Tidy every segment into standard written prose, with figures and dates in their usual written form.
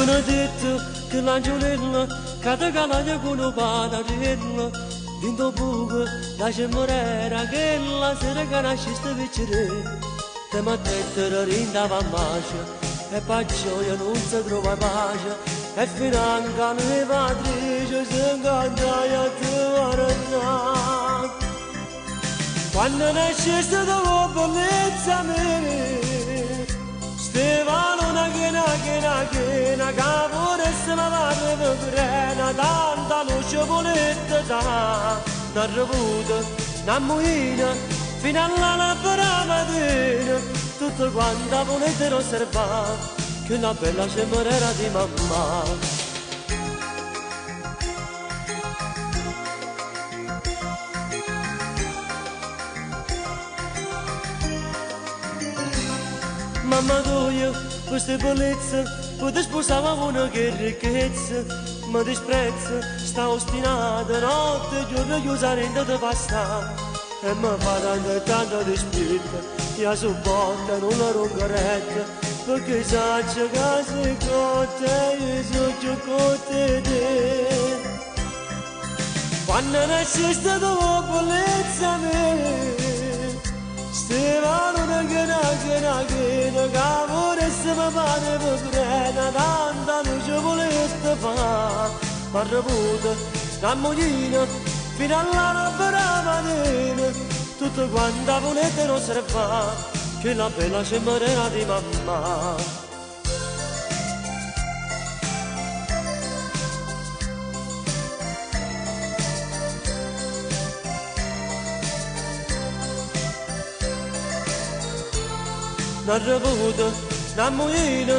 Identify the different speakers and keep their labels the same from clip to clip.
Speaker 1: hanno detto che l'angiolino cade calagna con un panarillo, dentro buco la cemorera che la sera che nasciste vicino, te m'attentero rindava a macia, e per gioia non si trova pace, e finanche le patrice si incantaia a te. Quando nasceste dopo bellezza mia, Stefano una chena, caporessa ma vada per frena, tanta luce volette da, una revuta, una moina, fino alla lampada mattina, tutto quanto volete osservare, che una bella cemorera di mamma. Mamma tua, queste bellezze, poi sposava una che ricchezza, mi disprezza, sta ostinata, notte e giorno chiusa rende di pasta, e mi fa tanto dispetto, io sopporto una roncaretta, perché sa che si cotta, io so più cotta te. Quando nasceste dopo bellezza mia, Stefano una chena, caporessa ma pane per frena, tanta luce volete fa, ma reputa, una moglina, fino alla lampada mattina, tutto quanto volete osservare, che la bella cemorera di mamma. Una revuta, una moina,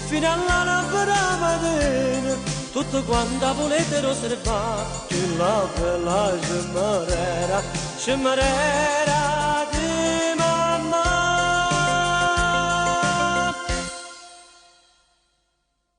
Speaker 1: fino alla lampada mattina, tutto quanto volete osservare, che la bella cemorera, cemorera.